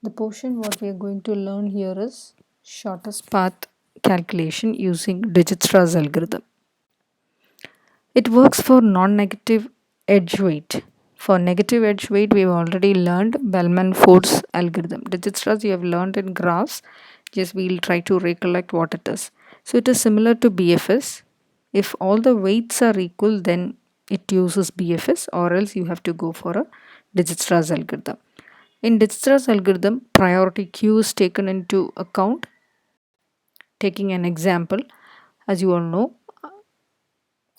The portion what we are going to learn here is shortest path calculation using Dijitra's algorithm. It works for non-negative edge weight. For negative edge weight, we've already learned Bellman-Ford's algorithm. Dijitra's you have learned in graphs. Just we'll try to recollect what it is. So it is similar to BFS. If all the weights are equal, then it uses BFS, or else you have to go for a Dijitra's algorithm. In Dijitra's algorithm, priority queue is taken into account. Taking an example, as you all know,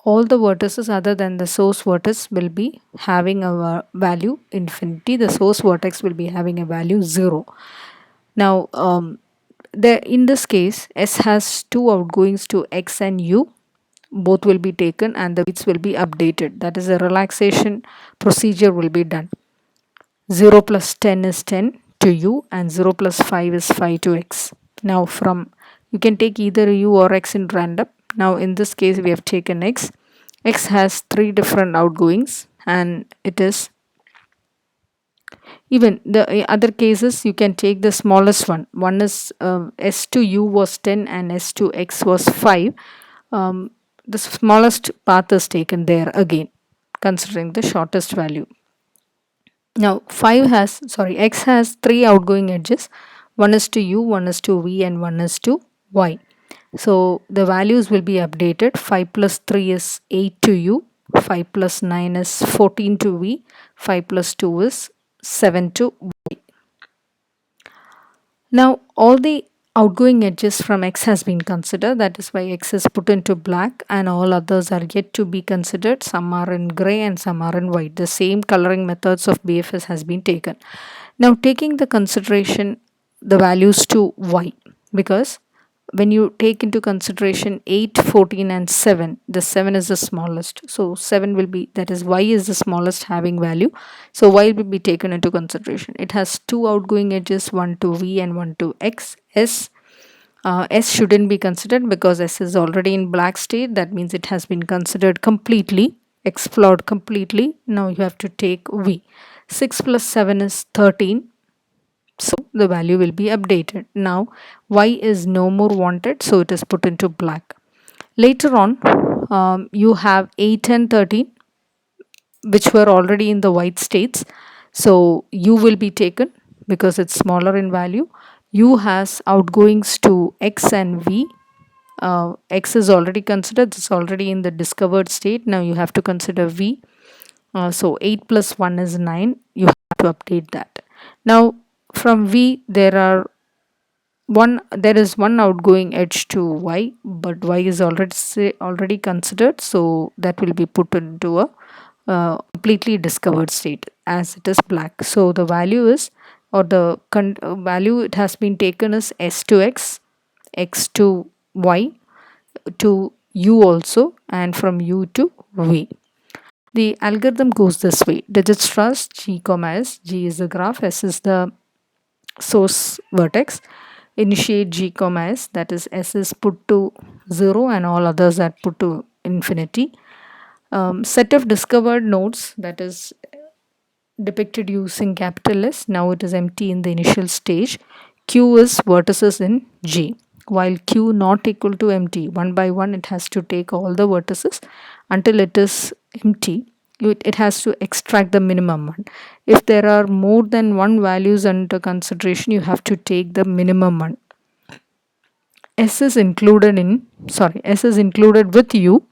all the vertices other than the source vertex will be having a value infinity. The source vertex will be having a value 0. Now, in this case, S has two outgoings to X and U. Both will be taken and the weights will be updated. That is, a relaxation procedure will be done. 0 plus 10 is 10 to U and 0 plus 5 is 5 to X. Now, you can take either U or X in random. Now, in this case, we have taken X. X has 3 different outgoings, and it is even the other cases you can take the smallest one. One is S to U was 10 and S to X was 5. The smallest path is taken there again, considering the shortest value. Now X has 3 outgoing edges. One is to U, one is to V, and one is to Y. So the values will be updated. 5 plus 3 is 8 to U, 5 plus 9 is 14 to V, 5 plus 2 is 7 to Y. Now all the outgoing edges from X has been considered. That is why X is put into black and all others are yet to be considered. Some are in gray and some are in white. The same coloring methods of BFS has been taken. Now taking the consideration the values to Y, because when you take into consideration 8, 14 and 7, the 7 is the smallest. So 7 will be, that is Y is the smallest having value. So Y will be taken into consideration. It has 2 outgoing edges, one to V and one to X. S shouldn't be considered because S is already in black state. That means it has been considered completely, explored completely. Now you have to take V. 6 plus 7 is 13. So the value will be updated. Now Y is no more wanted, so it is put into black. Later on, you have 8 and 13 which were already in the white states. So U will be taken because it's smaller in value. U has outgoings to X and V. X is already considered, it's already in the discovered state. Now you have to consider V. So 8 plus 1 is 9. You have to update that. Now from V there is one outgoing edge to Y, but Y is already considered, so that will be put into a completely discovered state as it is black. So the value is, or the value it has been taken is S to X, X to Y, to U also, and from U to V. The algorithm goes this way. Dijitra's G, S. G is the graph, S is the source vertex. Initiate G, S, that is S is put to 0 and all others are put to infinity. Set of discovered nodes, that is depicted using capital S. Now it is empty in the initial stage. Q is vertices in G. While Q not equal to empty, one by one it has to take all the vertices until it is empty. It has to extract the minimum one. If there are more than one values under consideration, you have to take the minimum one. S is included with U,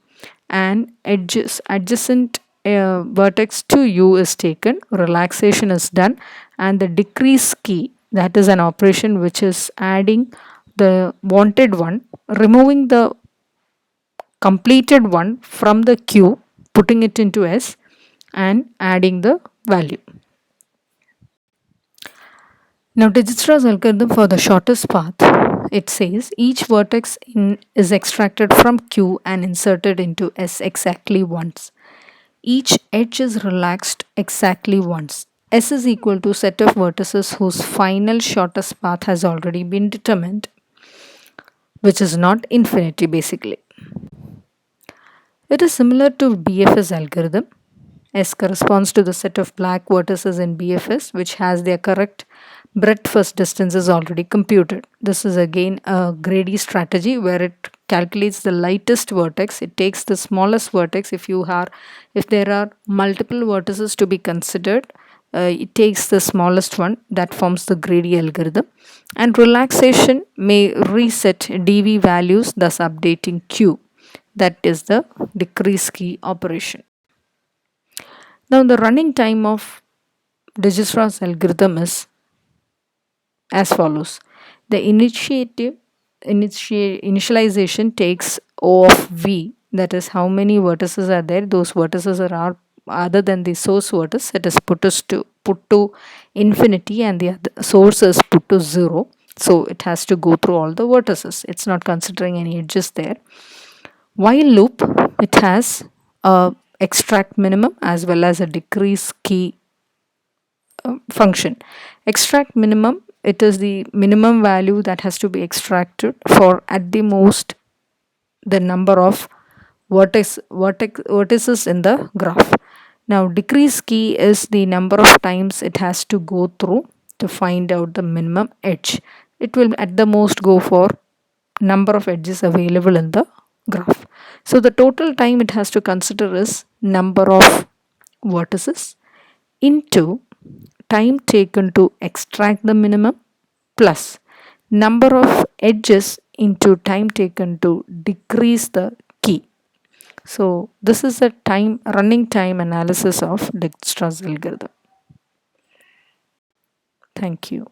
and adjacent vertex to U is taken. Relaxation is done, and the decrease key, that is an operation which is adding the wanted one, removing the completed one from the Q, putting it into S and adding the value. Now Dijitra's algorithm for the shortest path, it says each vertex is extracted from Q and inserted into S exactly once. Each edge is relaxed exactly once. S is equal to set of vertices whose final shortest path has already been determined, which is not infinity basically. It is similar to BFS algorithm. S corresponds to the set of black vertices in BFS which has their correct breadth first distance is already computed. This is again a greedy strategy where it calculates the lightest vertex. It takes the smallest vertex. If there are multiple vertices to be considered, it takes the smallest one. That forms the greedy algorithm. And relaxation may reset dv values, thus updating q. That is the decrease key operation. Now the running time of Dijikra's algorithm is as follows. The initialization takes O of V, that is how many vertices are there. Those vertices are other than the source vertex. It is put to infinity, and the source is put to 0. So it has to go through all the vertices. It's not considering any edges there. While loop, it has a extract minimum as well as a decrease key function. Extract minimum, it is the minimum value that has to be extracted for at the most the number of vertices in the graph. Now decrease key is the number of times it has to go through to find out the minimum edge. It will at the most go for number of edges available in the graph. So the total time it has to consider is number of vertices into time taken to extract the minimum plus number of edges into time taken to decrease the key. So this is a running time analysis of Dijkstra's algorithm. Thank you.